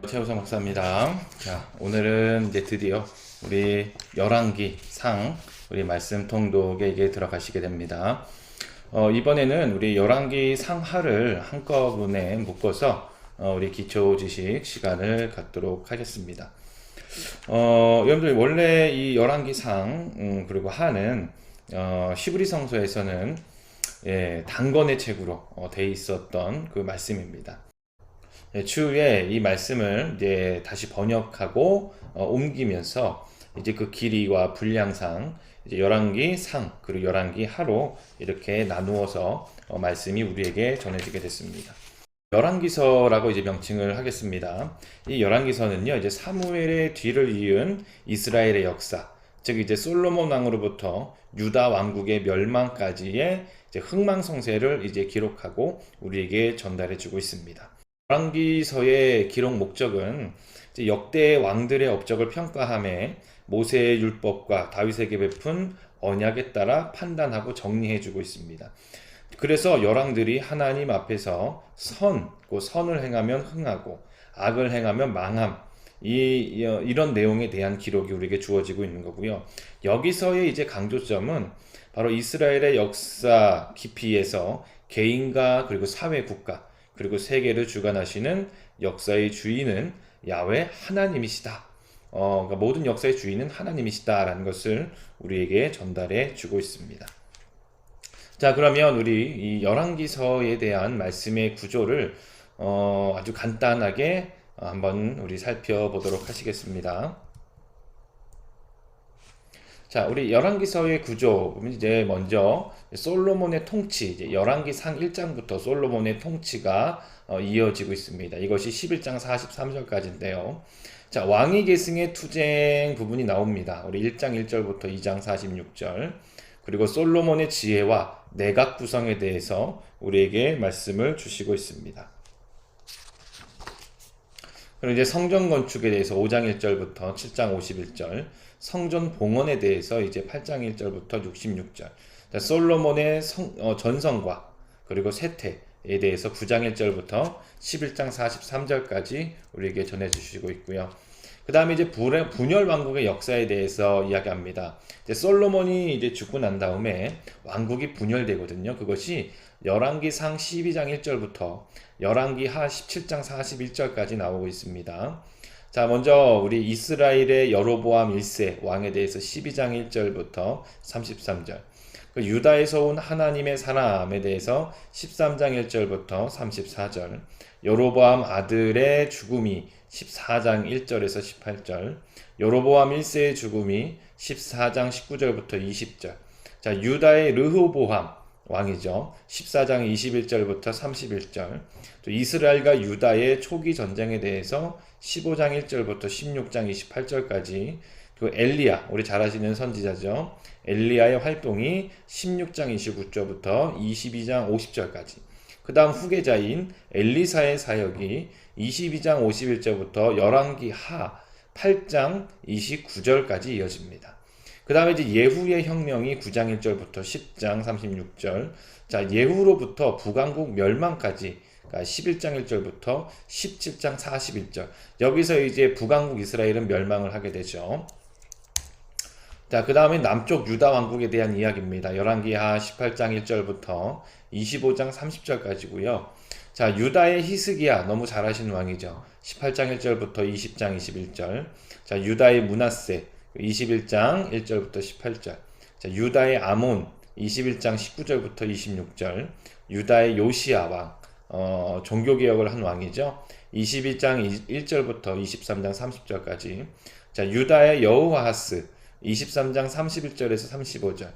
최우성 목사입니다. 자, 오늘은 이제 드디어 우리 열왕기 상 우리 말씀 통독에 이게 들어가시게 됩니다. 이번에는 우리 열왕기 상하를 한꺼번에 묶어서 우리 기초 지식 시간을 갖도록 하겠습니다. 여러분들 원래 이 열왕기 상 그리고 하는 히브리 성서에서는 단권의 책으로 돼 있었던 그 말씀입니다. 추후에 이 말씀을 이제 다시 번역하고 옮기면서 이제 그 길이와 분량상 이제 열왕기 상 그리고 열왕기 하로 이렇게 나누어서 말씀이 우리에게 전해지게 됐습니다. 열왕기서라고 이제 명칭을 하겠습니다. 이 열왕기서는요 이제 사무엘의 뒤를 이은 이스라엘의 역사, 즉 이제 솔로몬 왕으로부터 유다 왕국의 멸망까지의 이제 흥망성쇠를 이제 기록하고 우리에게 전달해주고 있습니다. 열왕기서의 기록 목적은 역대 왕들의 업적을 평가함에 모세의 율법과 다윗에게 베푼 언약에 따라 판단하고 정리해주고 있습니다. 그래서 열왕들이 하나님 앞에서 선을 행하면 흥하고 악을 행하면 망함, 이런 내용에 대한 기록이 우리에게 주어지고 있는 거고요. 여기서의 이제 강조점은 바로 이스라엘의 역사 깊이에서 개인과 그리고 사회 국가 그리고 세계를 주관하시는 역사의 주인은 야훼 하나님이시다. 그러니까 모든 역사의 주인은 하나님이시다라는 것을 우리에게 전달해 주고 있습니다. 자, 그러면 우리 이 열왕기서에 대한 말씀의 구조를 아주 간단하게 한번 우리 살펴보도록 하시겠습니다. 자, 우리 열왕기서의 구조, 이제 먼저 솔로몬의 통치, 이제 열왕기 상 1장부터 솔로몬의 통치가 이어지고 있습니다. 이것이 11장 43절까지인데요. 자, 왕위 계승의 투쟁 부분이 나옵니다. 우리 1장 1절부터 2장 46절. 그리고 솔로몬의 지혜와 내각 구성에 대해서 우리에게 말씀을 주시고 있습니다. 그리고 이제 성전 건축에 대해서 5장 1절부터 7장 51절, 성전 봉헌에 대해서 이제 8장 1절부터 66절, 솔로몬의 전성과 그리고 세태에 대해서 9장 1절부터 11장 43절까지 우리에게 전해주시고 있고요. 그 다음에 이제 분열 왕국의 역사에 대해서 이야기합니다. 이제 솔로몬이 이제 죽고 난 다음에 왕국이 분열되거든요. 그것이 열왕기 상 12장 1절부터 열왕기 하 17장 41절까지 나오고 있습니다. 자, 먼저 우리 이스라엘의 여로보암 1세 왕에 대해서 12장 1절부터 33절, 유다에서 온 하나님의 사람에 대해서 13장 1절부터 34절, 여로보암 아들의 죽음이 14장 1절에서 18절, 여로보암 1세의 죽음이 14장 19절부터 20절, 자, 유다의 르호보암 왕이죠. 14장 21절부터 31절, 또 이스라엘과 유다의 초기 전쟁에 대해서 15장 1절부터 16장 28절까지, 그 엘리야, 우리 잘 아시는 선지자죠. 엘리야의 활동이 16장 29절부터 22장 50절까지, 그 다음 후계자인 엘리사의 사역이 22장 51절부터 열왕기 하 8장 29절까지 이어집니다. 그 다음에 이제 예후의 혁명이 9장 1절부터 10장 36절, 자, 예후로부터 북왕국 멸망까지 11장 1절부터 17장 41절, 여기서 이제 북왕국 이스라엘은 멸망을 하게 되죠. 자, 그 다음에 남쪽 유다 왕국에 대한 이야기입니다. 열왕기하 18장 1절부터 25장 30절까지고요. 자, 유다의 히스기야, 너무 잘 아시는 왕이죠. 18장 1절부터 20장 21절. 자, 유다의 므낫세 21장 1절부터 18절. 자, 유다의 아몬 21장 19절부터 26절. 유다의 요시야 왕, 종교개혁을 한 왕이죠. 22장 1절부터 23장 30절까지. 자, 유다의 여호아하스 23장 31절에서 35절,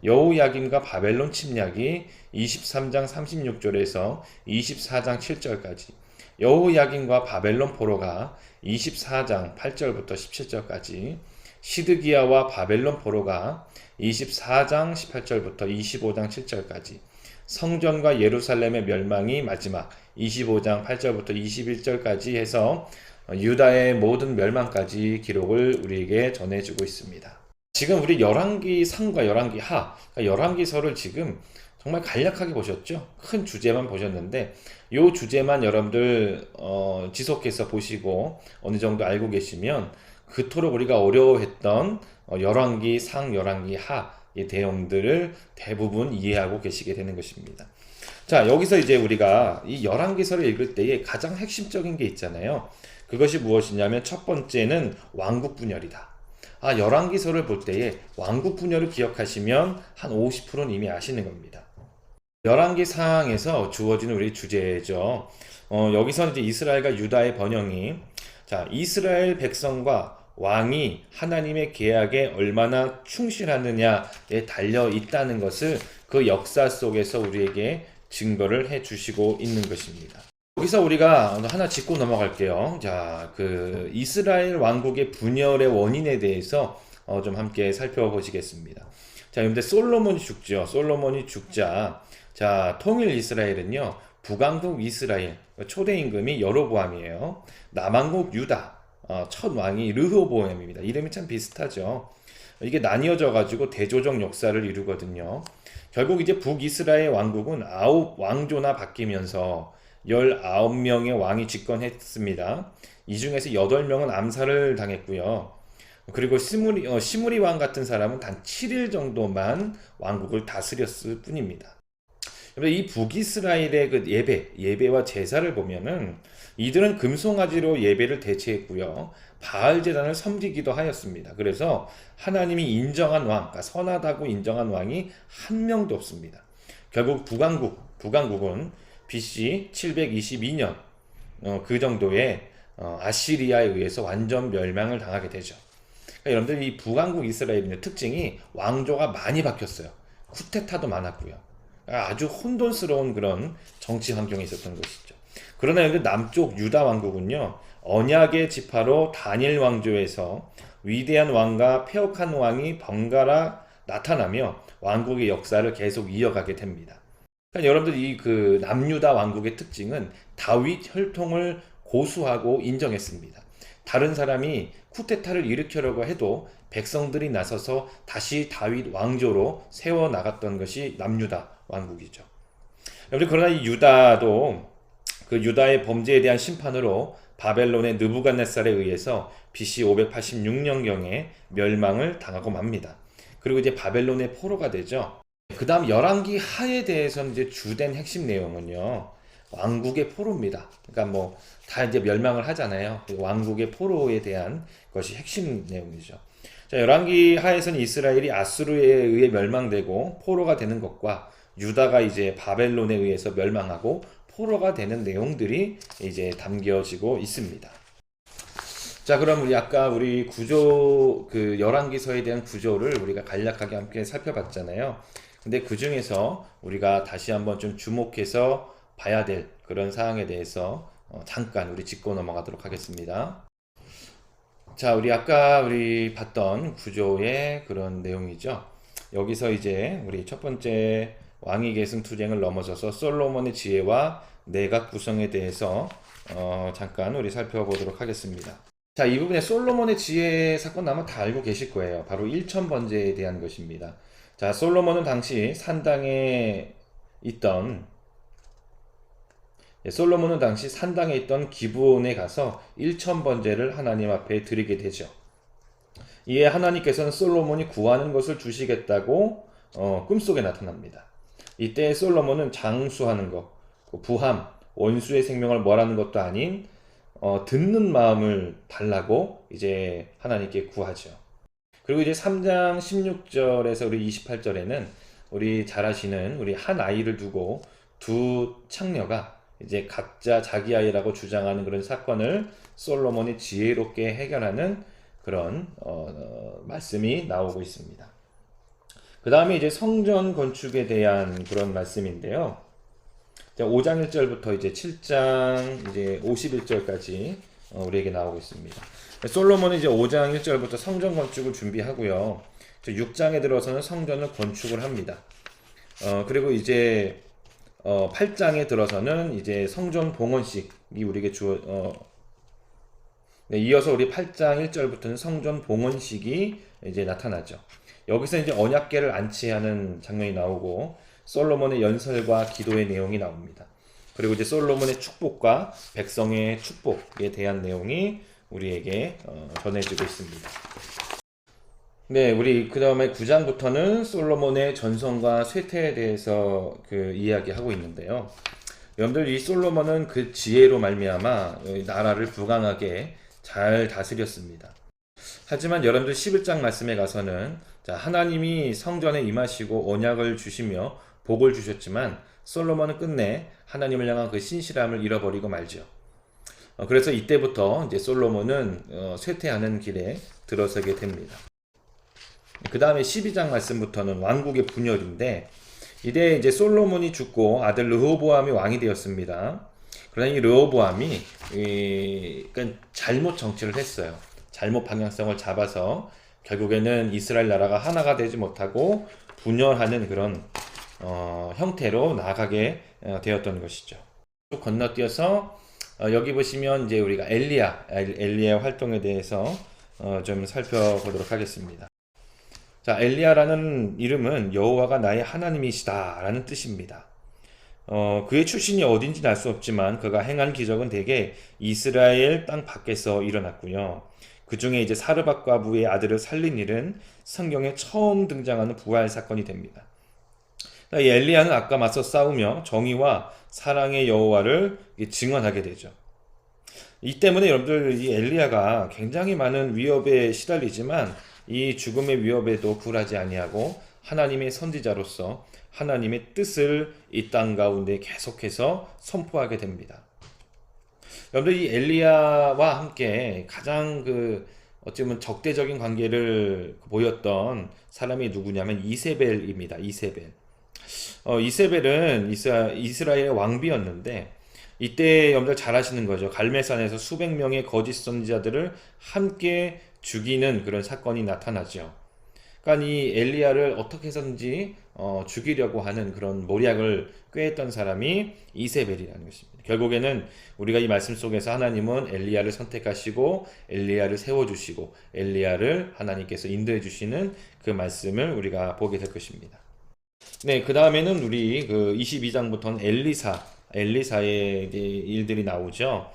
여호야긴과 바벨론 침략이 23장 36절에서 24장 7절까지, 여호야긴과 바벨론 포로가 24장 8절부터 17절까지, 시드기야와 바벨론 포로가 24장 18절부터 25장 7절까지, 성전과 예루살렘의 멸망이 마지막 25장 8절부터 21절까지 해서 유다의 모든 멸망까지 기록을 우리에게 전해주고 있습니다. 지금 우리 열왕기 상과 열왕기 하, 그러니까 열왕기서를 지금 정말 간략하게 보셨죠? 큰 주제만 보셨는데 요 주제만 여러분들 지속해서 보시고 어느 정도 알고 계시면 그토록 우리가 어려워했던 열왕기 상, 열왕기 하의 내용들을 대부분 이해하고 계시게 되는 것입니다. 자, 여기서 이제 우리가 이 열왕기서를 읽을 때에 가장 핵심적인 게 있잖아요. 그것이 무엇이냐면 첫 번째는 왕국 분열이다. 아, 열왕기서를 볼 때에 왕국 분열을 기억하시면 한 50%는 이미 아시는 겁니다. 열왕기 상에서 주어지는 우리 주제죠. 여기서 이제 이스라엘과 유다의 번영이, 자, 이스라엘 백성과 왕이 하나님의 계약에 얼마나 충실하느냐에 달려 있다는 것을 그 역사 속에서 우리에게 증거를 해 주시고 있는 것입니다. 여기서 우리가 하나 짚고 넘어갈게요. 자, 그 이스라엘 왕국의 분열의 원인에 대해서 좀 함께 살펴보시겠습니다. 자, 근데 솔로몬이 죽죠. 솔로몬이 죽자, 자, 통일 이스라엘은요, 북왕국 이스라엘, 초대 임금이 여로보암이에요. 남왕국 유다, 첫 왕이 르호보암입니다. 이름이 참 비슷하죠. 이게 나뉘어져 가지고 대조적 역사를 이루거든요. 결국 이제 북이스라엘 왕국은 9왕조나 바뀌면서 19명의 왕이 집권했습니다. 이 중에서 8명은 암살을 당했고요. 그리고 시므리 왕 같은 사람은 단 7일 정도만 왕국을 다스렸을 뿐입니다. 이 북이스라엘의 그 예배와 제사를 보면은 이들은 금송아지로 예배를 대체했고요. 바알 제단을 섬기기도 하였습니다. 그래서 하나님이 인정한 왕, 그러니까 선하다고 인정한 왕이 한 명도 없습니다. 결국 북왕국은 BC 722년 그 정도의 아시리아에 의해서 완전 멸망을 당하게 되죠. 그러니까 여러분들 이 북왕국 이스라엘의 특징이 왕조가 많이 바뀌었어요. 쿠데타도 많았고요. 아주 혼돈스러운 그런 정치 환경에 있었던 것이죠. 그러나 여기 남쪽 유다 왕국은요, 언약의 지파로 다니엘 왕조에서 위대한 왕과 폐역한 왕이 번갈아 나타나며 왕국의 역사를 계속 이어가게 됩니다. 그러니까 여러분들 이 그 남유다 왕국의 특징은 다윗 혈통을 고수하고 인정했습니다. 다른 사람이 쿠데타를 일으키려고 해도 백성들이 나서서 다시 다윗 왕조로 세워 나갔던 것이 남유다 왕국이죠. 그러나 이 유다도 그 유다의 범죄에 대한 심판으로 바벨론의 느부갓네살에 의해서 BC 586년경에 멸망을 당하고 맙니다. 그리고 이제 바벨론의 포로가 되죠. 그 다음 열왕기 하에 대해서는 이제 주된 핵심 내용은요, 왕국의 포로입니다. 그러니까 뭐 다 이제 멸망을 하잖아요. 왕국의 포로에 대한 것이 핵심 내용이죠. 자, 열왕기 하에서는 이스라엘이 아수르에 의해 멸망되고 포로가 되는 것과 유다가 이제 바벨론에 의해서 멸망하고 포로가 되는 내용들이 이제 담겨지고 있습니다. 자, 그럼 우리 아까 우리 구조, 그 열왕기서에 대한 구조를 우리가 간략하게 함께 살펴봤잖아요. 근데 그 중에서 우리가 다시 한번 좀 주목해서 봐야 될 그런 사항에 대해서 잠깐 우리 짚고 넘어가도록 하겠습니다. 자, 우리 아까 우리 봤던 구조의 그런 내용이죠. 여기서 이제 우리 첫 번째 왕위 계승 투쟁을 넘어서서 솔로몬의 지혜와 내각 구성에 대해서 잠깐 우리 살펴보도록 하겠습니다. 자, 이 부분에 솔로몬의 지혜 사건 아마 다 알고 계실 거예요. 바로 일천번제에 대한 것입니다. 자, 솔로몬은 당시 산당에 있던 기브온에 가서 일천번제를 하나님 앞에 드리게 되죠. 이에 하나님께서는 솔로몬이 구하는 것을 주시겠다고 꿈속에 나타납니다. 이때 솔로몬은 장수하는 것, 부함, 원수의 생명을 멀하는 것도 아닌 듣는 마음을 달라고 이제 하나님께 구하죠. 그리고 이제 3장 16절에서 우리 28절에는 우리 잘 아시는 우리 한 아이를 두고 두 창녀가 이제 각자 자기 아이라고 주장하는 그런 사건을 솔로몬이 지혜롭게 해결하는 그런 말씀이 나오고 있습니다. 그 다음에 이제 성전 건축에 대한 그런 말씀인데요. 5장 1절부터 이제 7장 이제 51절까지 우리에게 나오고 있습니다. 솔로몬은 이제 5장 1절부터 성전 건축을 준비하고요. 6장에 들어서는 성전을 건축을 합니다. 그리고 이제 8장에 들어서는 이제 성전 봉헌식이 우리에게 이어서 우리 8장 1절부터는 성전 봉헌식이 이제 나타나죠. 여기서 이제 언약궤를 안치하는 장면이 나오고 솔로몬의 연설과 기도의 내용이 나옵니다. 그리고 이제 솔로몬의 축복과 백성의 축복에 대한 내용이 우리에게 전해지고 있습니다. 네, 우리 그 다음에 9장부터는 솔로몬의 전성과 쇠퇴에 대해서 이야기하고 있는데요. 여러분들 이 솔로몬은 그 지혜로 말미암아 나라를 부강하게 잘 다스렸습니다. 하지만 여러분들 11장 말씀에 가서는 하나님이 성전에 임하시고 언약을 주시며 복을 주셨지만 솔로몬은 끝내 하나님을 향한 그 신실함을 잃어버리고 말죠. 그래서 이때부터 이제 솔로몬은 쇠퇴하는 길에 들어서게 됩니다. 그 다음에 12장 말씀부터는 왕국의 분열인데 이때 이제 솔로몬이 죽고 아들 르호보암이 왕이 되었습니다. 그러나 이 르호보암이 그러니까 잘못 정치를 했어요. 잘못 방향성을 잡아서 결국에는 이스라엘 나라가 하나가 되지 못하고 분열하는 그런 형태로 나아가게 되었던 것이죠. 또 건너뛰어서 여기 보시면 이제 우리가 엘리야의 활동에 대해서 좀 살펴보도록 하겠습니다. 자, 엘리야라는 이름은 여호와가 나의 하나님이시다 라는 뜻입니다. 그의 출신이 어딘지는 알 수 없지만 그가 행한 기적은 대개 이스라엘 땅 밖에서 일어났고요. 그 중에 이제 사르밧 과부의 아들을 살린 일은 성경에 처음 등장하는 부활 사건이 됩니다. 이 엘리야는 아까 맞서 싸우며 정의와 사랑의 여호와를 증언하게 되죠. 이 때문에 여러분들 이 엘리야가 굉장히 많은 위협에 시달리지만 이 죽음의 위협에도 굴하지 아니하고 하나님의 선지자로서 하나님의 뜻을 이 땅 가운데 계속해서 선포하게 됩니다. 여러분들 이 엘리야와 함께 가장 어찌보면 적대적인 관계를 보였던 사람이 누구냐면 이세벨입니다. 이세벨은 이스라엘의 왕비였는데 이때 여러분들 잘 아시는 거죠. 갈멜산에서 수백 명의 거짓 선지자들을 함께 죽이는 그런 사건이 나타나죠. 그러니까 이 엘리야를 어떻게 해서든지 죽이려고 하는 그런 모략을 꾀했던 사람이 이세벨이라는 것입니다. 결국에는 우리가 이 말씀 속에서 하나님은 엘리야를 선택하시고 엘리야를 세워주시고 엘리야를 하나님께서 인도해 주시는 그 말씀을 우리가 보게 될 것입니다. 네, 그 다음에는 우리 22장부터는 엘리사의 일들이 나오죠.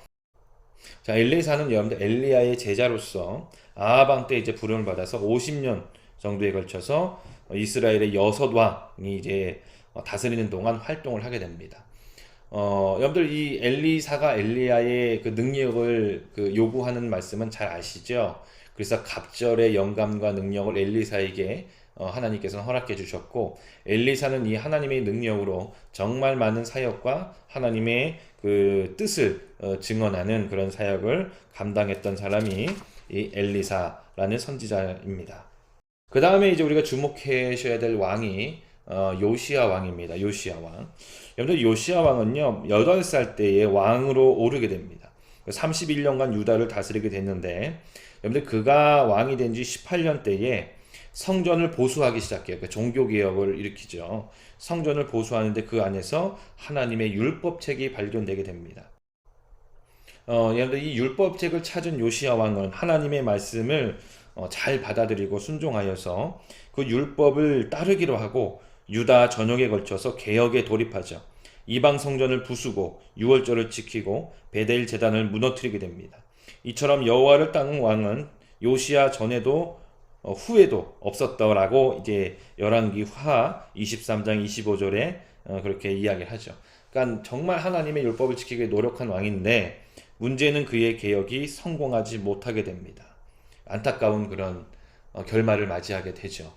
자, 엘리사는 여러분들 엘리야의 제자로서 아합 왕 때 이제 부름을 받아서 50년 정도에 걸쳐서 이스라엘의 6왕이 이제 다스리는 동안 활동을 하게 됩니다. 여러분들 이 엘리사가 엘리야의 그 능력을 요구하는 말씀은 잘 아시죠? 그래서 갑절의 영감과 능력을 엘리사에게 하나님께서는 허락해 주셨고 엘리사는 이 하나님의 능력으로 정말 많은 사역과 하나님의 그 뜻을 증언하는 그런 사역을 감당했던 사람이 이 엘리사라는 선지자입니다. 그 다음에 이제 우리가 주목하셔야 될 왕이 요시야 왕입니다. 요시야 왕. 여러분들 요시야 왕은요 8살 때에 왕으로 오르게 됩니다. 31년간 유다를 다스리게 됐는데 여러분들 그가 왕이 된 지 18년 때에 성전을 보수하기 시작해요. 종교개혁을 일으키죠. 성전을 보수하는데 그 안에서 하나님의 율법책이 발견되게 됩니다. 여러분들 이 율법책을 찾은 요시야 왕은 하나님의 말씀을 잘 받아들이고 순종하여서 그 율법을 따르기로 하고 유다 전역에 걸쳐서 개혁에 돌입하죠. 이방 성전을 부수고 유월절을 지키고 베델 제단을 무너뜨리게 됩니다. 이처럼 여호와를 따른 왕은 요시야 전에도 후에도 없었더라고 이제 열왕기하 23장 25절에 그렇게 이야기를 하죠. 그러니까 정말 하나님의 율법을 지키기 노력한 왕인데 문제는 그의 개혁이 성공하지 못하게 됩니다. 안타까운 그런 결말을 맞이하게 되죠.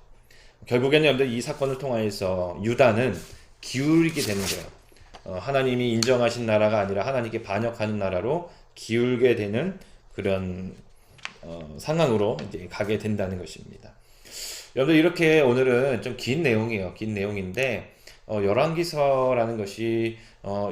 결국에는 여러분들 이 사건을 통하여서 유다는 기울게 되는 거예요. 하나님이 인정하신 나라가 아니라 하나님께 반역하는 나라로 기울게 되는 그런 상황으로 이제 가게 된다는 것입니다. 여러분들 이렇게 오늘은 좀 긴 내용이에요. 긴 내용인데 열왕기서라는 것이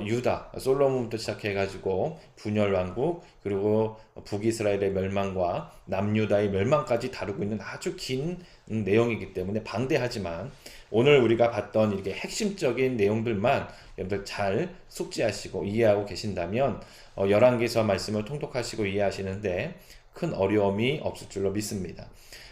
유다, 솔로몬부터 시작해가지고 분열 왕국 그리고 북이스라엘의 멸망과 남유다의 멸망까지 다루고 있는 아주 긴 내용이기 때문에 방대하지만 오늘 우리가 봤던 이렇게 핵심적인 내용들만 여러분들 잘 숙지하시고 이해하고 계신다면 열왕기서 말씀을 통독하시고 이해하시는데 큰 어려움이 없을 줄로 믿습니다.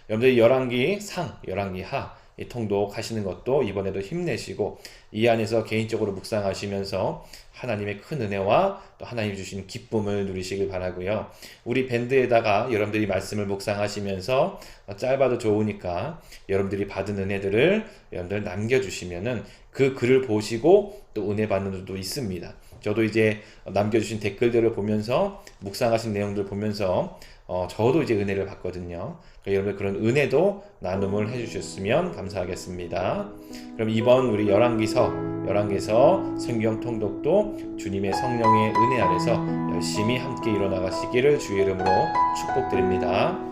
여러분들 열왕기 상, 열왕기 하 이 통독하시는 것도 이번에도 힘내시고 이 안에서 개인적으로 묵상하시면서 하나님의 큰 은혜와 또 하나님 주신 기쁨을 누리시길 바라고요. 우리 밴드에다가 여러분들이 말씀을 묵상하시면서 짧아도 좋으니까 여러분들이 받은 은혜들을 여러분들 남겨주시면은 그 글을 보시고 또 은혜 받는 분도 있습니다. 저도 이제 남겨주신 댓글들을 보면서 묵상하신 내용들을 보면서 저도 이제 은혜를 받거든요. 그러니까 여러분 그런 은혜도 나눔을 해주셨으면 감사하겠습니다. 그럼 이번 우리 열왕기서 성경 통독도 주님의 성령의 은혜 아래서 열심히 함께 이뤄나가시기를 주의 이름으로 축복드립니다.